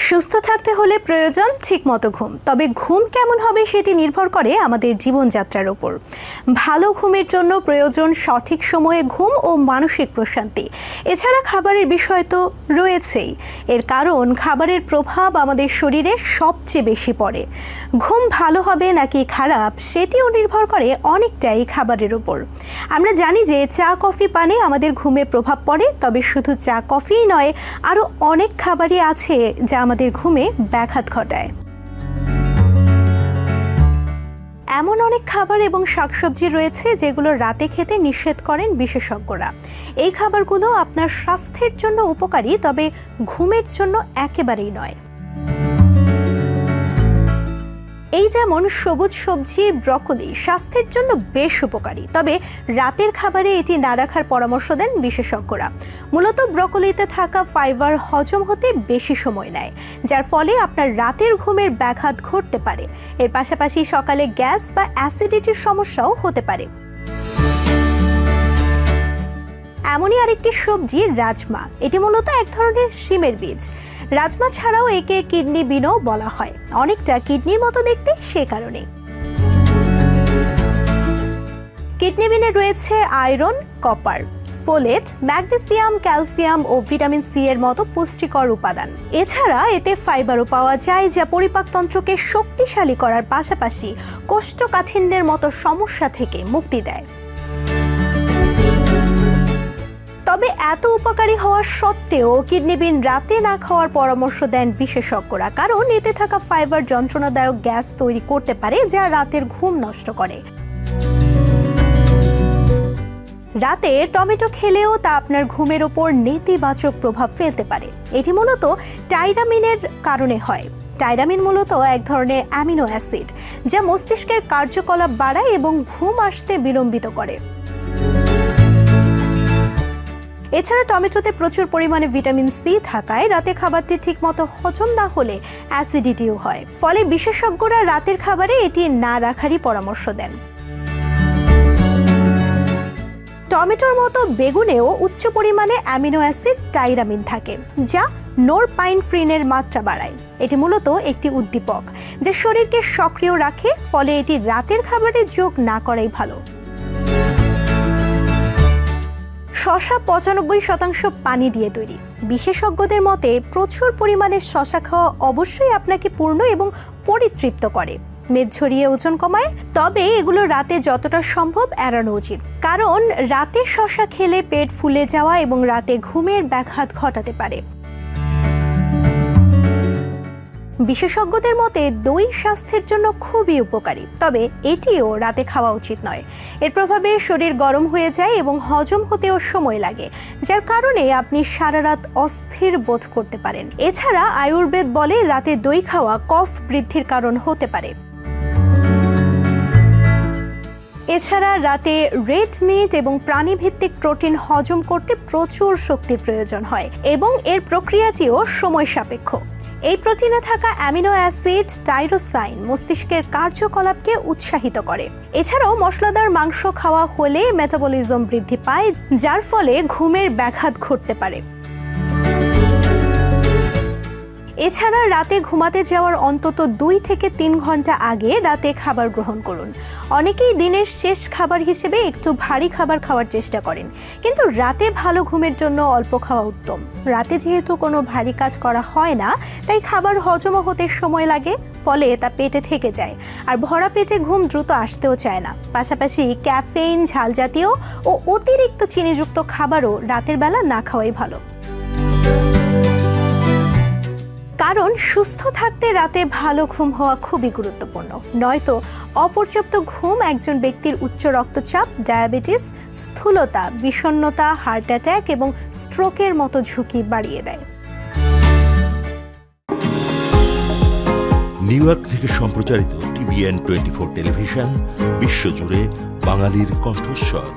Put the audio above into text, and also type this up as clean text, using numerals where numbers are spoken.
সুস্থ থাকতে হলে প্রয়োজন ঠিকমতো ঘুম। তবে ঘুম কেমন হবে সেটি নির্ভর করে আমাদের জীবনযাত্রার উপর। ভালো ঘুমের জন্য প্রয়োজন সঠিক সময়ে ঘুম ও মানসিক প্রশান্তি। এছাড়া খাবারের বিষয় তো রয়েছেই। এর কারণ খাবারের প্রভাব আমাদের শরীরে সবচেয়ে বেশি পড়ে। ঘুম ভালো হবে নাকি খারাপ সেটিও নির্ভর করে অনেকটাই খাবারের উপর। আমরা জানি যে চা কফি পানে আমাদের ঘুমে প্রভাব পড়ে, তবে শুধু চা কফিই নয়, আরও অনেক খাবারই আছে যা আমাদের ঘুমে ব্যাঘাত ঘটায়। এমন অনেক খাবার এবং শাকসবজি রয়েছে যেগুলো রাতে খেতে নিষেধ করেন বিশেষজ্ঞরা। এই খাবারগুলো আপনার স্বাস্থ্যের জন্য উপকারী, তবে ঘুমের জন্য একেবারেই নয়। এই যেমন সবুজ সবজি ব্রকলি স্বাস্থ্যের জন্য বেশ উপকারী, তবে রাতের খাবারে এটি না রাখার পরামর্শ দেন বিশেষজ্ঞরা। মূলত ব্রকলিতে থাকা ফাইবার হজম হতে বেশি সময় নেয়, যার ফলে আপনার রাতের ঘুমের ব্যাঘাত ঘটতে পারে। এর পাশাপাশি সকালে গ্যাস বা অ্যাসিডিটির সমস্যাও হতে পারে। এমনই আরেকটি সবজি রাজমা। এটি মূলত এক ধরনের শিমের বীজ। রাজমা ছাড়াও একে কিডনি বিনও বলা হয়, অনেকটা কিডনির মতো দেখতে সে কারণে। কিডনি বিনে রয়েছে iron, copper, folate, magnesium, calcium ও ভিটামিন সি এর মতো পুষ্টিকর উপাদান। এছাড়া এতে ফাইবারও পাওয়া যায়, যা পরিপাকতন্ত্রকে শক্তিশালী করার পাশাপাশি কোষ্ঠকাঠিন্যের মতো সমস্যা থেকে মুক্তি দেয়। তবে এত উপকারী হওয়ার সত্ত্বেও কিডনি বিন রাতে না খাওয়ার পরামর্শ দেন বিশেষজ্ঞরা, কারণ এতে থাকা ফাইবার যন্ত্রণাদায়ক গ্যাস তৈরি করতে পারে, যা রাতের ঘুম নষ্ট করে। রাতে টমেটো খেলেও তা আপনার ঘুমের ওপর নেতিবাচক প্রভাব ফেলতে পারে। এটি মূলত টাইরামিনের কারণে হয়। টাইরামিন মূলত এক ধরনের অ্যামিনো অ্যাসিড, যা মস্তিষ্কের কার্যকলাপ বাড়ায় এবং ঘুম আসতে বিলম্বিত করে। এছাড়া টমেটোতে প্রচুর পরিমাণে ভিটামিন সি থাকায় রাতে খাবারটি ঠিকমতো হজম না হলে অ্যাসিডিটিও হয়। ফলে বিশেষজ্ঞরা রাতের খাবারে এটি না রাখারই পরামর্শ দেন। টমেটোর মতো বেগুনেও উচ্চ পরিমাণে অ্যামিনো অ্যাসিড টাইরামিন থাকে, যা নরপাইনফ্রিনের মাত্রা বাড়ায়। এটি মূলত একটি উদ্দীপক, যা শরীরকে সক্রিয় রাখে, ফলে এটি রাতের খাবারে যোগ না করাই ভালো। শসা 95% পানি দিয়ে তৈরি। বিশেষজ্ঞদের মতে প্রচুর পরিমাণে শসা খাওয়া অবশ্যই আপনাকে পূর্ণ এবং পরিতৃপ্ত করে, মেদ ঝরিয়ে ওজন কমায়। তবে এগুলো রাতে যতটা সম্ভব এড়ানো উচিত, কারণ রাতে শসা খেলে পেট ফুলে যাওয়া এবং রাতে ঘুমের ব্যাঘাত ঘটাতে পারে। বিশেষজ্ঞদের মতে দই স্বাস্থ্যের জন্য খুবই উপকারী, তবে এটিও রাতে খাওয়া উচিত নয়। এর প্রভাবে শরীর গরম হয়ে যায় এবং হজম হতেও সময় লাগে, যার কারণে আপনি সারা রাত অস্থির বোধ করতে পারেন। এছাড়া আয়ুর্বেদ বলে রাতে দই খাওয়া কফ বৃদ্ধির কারণ হতে পারে। এছাড়া রাতে রেড মিট এবং প্রাণীভিত্তিক প্রোটিন হজম করতে প্রচুর শক্তির প্রয়োজন হয় এবং এর প্রক্রিয়াটিও সময় সাপেক্ষ। এই প্রোটিনে থাকা অ্যামিনো অ্যাসিড টাইরোসাইন মস্তিষ্কের কার্যকলাপকে উৎসাহিত করে। এছাড়াও মশলাদার মাংস খাওয়া হলে মেটাবলিজম বৃদ্ধি পায়, যার ফলে ঘুমের ব্যাঘাত ঘটতে পারে। এছাড়া রাতে ঘুমাতে যাওয়ার অন্তত 2 থেকে 3 ঘন্টা আগে রাতে খাবার গ্রহণ করুন। অনেকেই দিনের শেষ খাবার হিসেবে একটু ভারী খাবার খাওয়ার চেষ্টা করেন, কিন্তু রাতে ভালো ঘুমের জন্য অল্প খাওয়া উত্তম। রাতে যেহেতু কোনো ভারী কাজ করা হয় না, তাই খাবার হজমও হতে সময় লাগে, ফলে তা পেটে থেকে যায়, আর ভরা পেটে ঘুম দ্রুত আসতেও চায় না। পাশাপাশি ক্যাফেইন, ঝাল জাতীয় ও অতিরিক্ত চিনিযুক্ত খাবারও রাতের বেলা না খাওয়াই ভালো। কারণ সুস্থ থাকতে রাতে ভালো ঘুম হওয়া খুবই গুরুত্বপূর্ণ, নয়তো অপর্যাপ্ত ঘুম একজন ব্যক্তির উচ্চ রক্তচাপ, ডায়াবেটিস, স্থূলতা, বিষণ্ণতা, হার্ট অ্যাটাক এবং স্ট্রোকের মতো ঝুঁকি বাড়িয়ে দেয়। নিউ ইয়র্ক থেকে সম্প্রচারিত TVN 24 টেলিভিশন বিশ্বজুড়ে বাঙালির কণ্ঠস্বর।